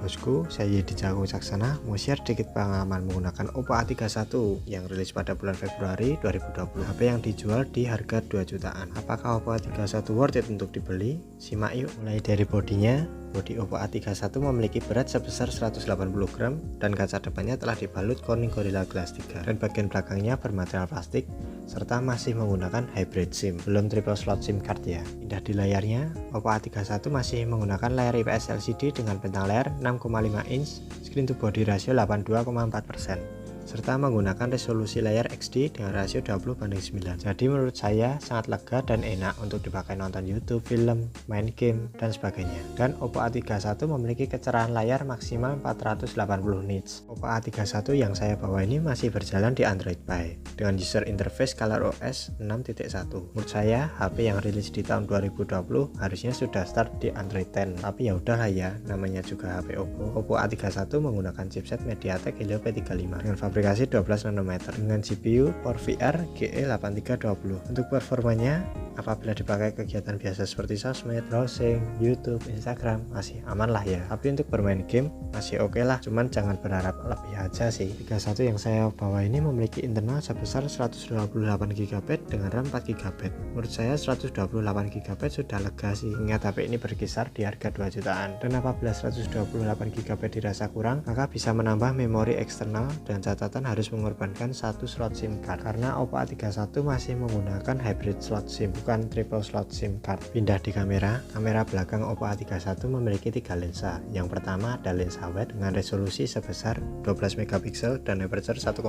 Bosku, saya Yedi Jago Caksana mau share sedikit pengalaman menggunakan Oppo A31 yang rilis pada bulan Februari 2020. HP yang dijual di harga 2 jutaan. Apakah Oppo A31 worth it untuk dibeli? Simak yuk. Mulai dari bodinya. Bodi Oppo A31 memiliki berat sebesar 180 gram dan kaca depannya telah dibalut Corning Gorilla Glass 3 dan bagian belakangnya bermaterial plastik serta masih menggunakan hybrid SIM, belum triple slot SIM card ya. Indah di layarnya, Oppo A31 masih menggunakan layar IPS LCD dengan bentang layar 6,5 inch, screen to body ratio 82,4%. serta menggunakan resolusi layar XD dengan rasio 20:9. Jadi menurut saya sangat lega dan enak untuk dipakai nonton YouTube, film, main game, dan sebagainya. Dan Oppo A31 memiliki kecerahan layar maksimal 480 nits. Oppo A31 yang saya bawa ini masih berjalan di Android Pie dengan user interface ColorOS 6.1. Menurut saya HP yang rilis di tahun 2020 harusnya sudah start di Android 10. Tapi ya udahlah ya, namanya juga HP Oppo. Oppo A31 menggunakan chipset MediaTek Helio P35 dengan aplikasi 12 nanometer dengan GPU Core VR GE8320. Untuk performanya, apabila dipakai kegiatan biasa seperti sosmed, browsing, YouTube, Instagram, masih aman lah ya. Tapi untuk bermain game masih oke lah, cuman jangan berharap lebih aja sih. 31 yang saya bawa ini memiliki internal sebesar 128GB dengan RAM 4GB. Menurut saya 128GB sudah lega sih, ingat HP ini berkisar di harga 2 jutaan. Dan apabila 128GB dirasa kurang, maka bisa menambah memori eksternal dan catatan harus mengorbankan satu slot SIM card karena Oppo A31 masih menggunakan hybrid slot SIM, bukan triple slot SIM card. Pindah di kamera belakang Oppo A31 memiliki 3 lensa. Yang pertama ada lensa wide dengan resolusi sebesar 12 megapiksel dan aperture 1,8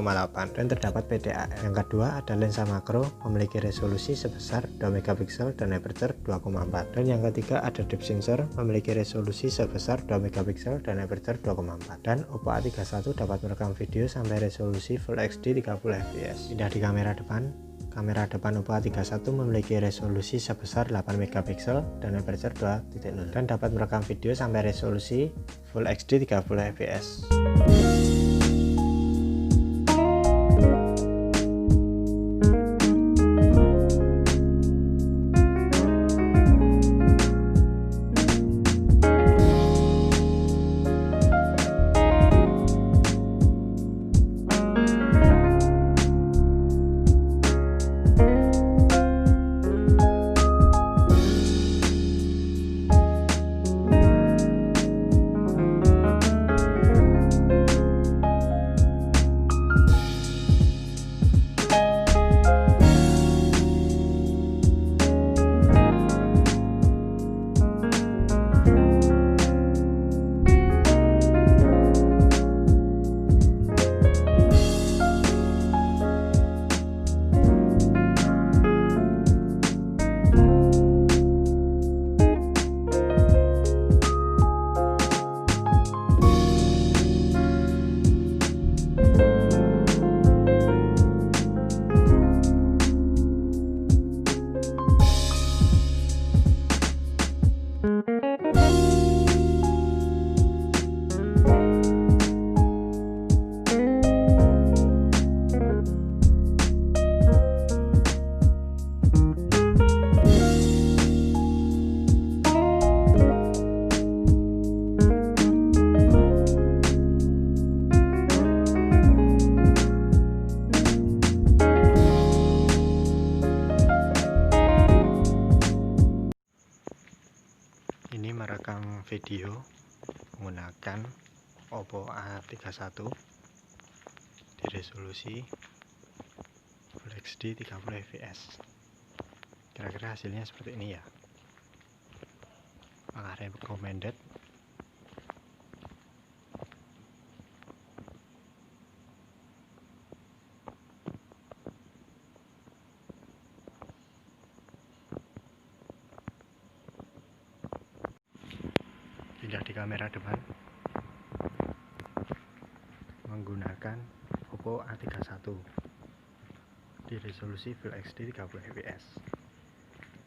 dan terdapat PDAF. Yang kedua ada lensa makro memiliki resolusi sebesar 2 megapiksel dan aperture 2,4. Dan yang ketiga ada depth sensor memiliki resolusi sebesar 2 megapiksel dan aperture 2,4. Dan Oppo A31 dapat merekam video sampai resolusi Full HD 30 fps. Pindah di kamera depan Oppo A31 memiliki resolusi sebesar 8 megapiksel dan aperture 2.0 dan dapat merekam video sampai resolusi Full HD 30 fps. Ini merekam video menggunakan Oppo A31 di resolusi Full HD 30 fps. Kira-kira hasilnya seperti ini ya. Apakah recommended? kamera depan menggunakan Oppo A31 di resolusi Full HD 30 fps.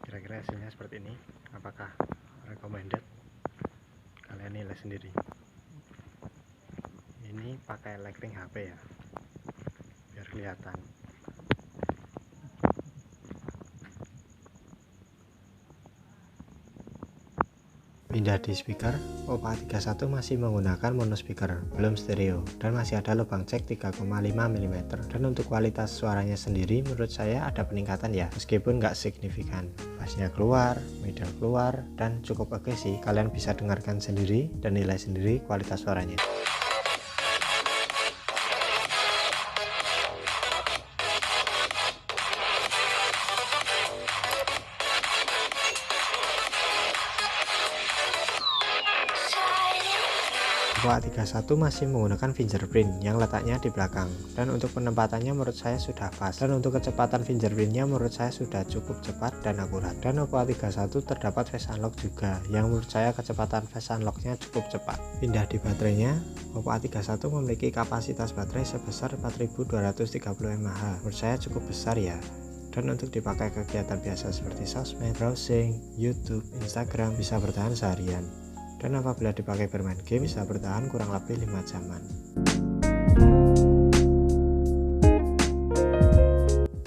Kira-kira hasilnya seperti ini. Apakah recommended? Kalian nilai sendiri. Ini pakai lighting HP ya, biar kelihatan. Pindah di speaker, Oppo A31 masih menggunakan mono speaker, belum stereo, dan masih ada lubang cek 3,5 mm. Dan untuk kualitas suaranya sendiri menurut saya ada peningkatan ya, meskipun nggak signifikan. Bassnya keluar, middle keluar, dan cukup oke sih. Kalian bisa dengarkan sendiri dan nilai sendiri kualitas suaranya. Oppo A31 masih menggunakan fingerprint yang letaknya di belakang, dan untuk penempatannya menurut saya sudah pas, dan untuk kecepatan fingerprintnya menurut saya sudah cukup cepat dan akurat. Dan Oppo A31 terdapat face unlock juga, yang menurut saya kecepatan face unlocknya cukup cepat. Pindah di baterainya, Oppo A31 memiliki kapasitas baterai sebesar 4230 mAh, menurut saya cukup besar ya. Dan untuk dipakai kegiatan biasa seperti sosmed, browsing, YouTube, Instagram bisa bertahan seharian. Dan apabila dipakai bermain game bisa bertahan kurang lebih 5 jaman.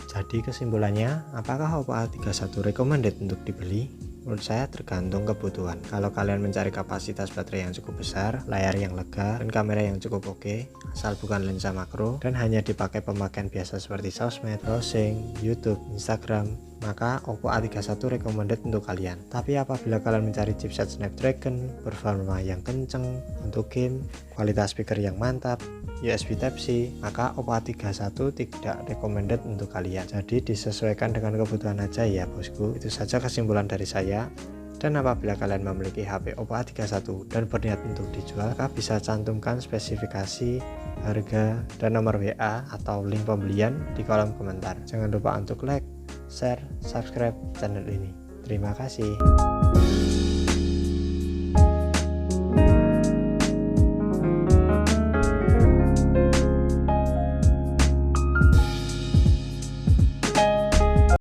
Jadi kesimpulannya, apakah Oppo A31 recommended untuk dibeli? Menurut saya tergantung kebutuhan. Kalau kalian mencari kapasitas baterai yang cukup besar, layar yang lega, dan kamera yang cukup oke, asal bukan lensa makro, dan hanya dipakai pemakaian biasa seperti sosmed, browsing, YouTube, Instagram, maka Oppo A31 recommended untuk kalian. Tapi apabila kalian mencari chipset Snapdragon, performa yang kenceng untuk game, kualitas speaker yang mantap, USB Type-C, maka Oppo A31 tidak recommended untuk kalian. Jadi disesuaikan dengan kebutuhan aja ya bosku. Itu saja kesimpulan dari saya. Dan apabila kalian memiliki HP Oppo A31 dan berniat untuk dijual, maka bisa cantumkan spesifikasi, harga, dan nomor WA atau link pembelian di kolom komentar. Jangan lupa untuk like, share, subscribe channel ini. Terima kasih.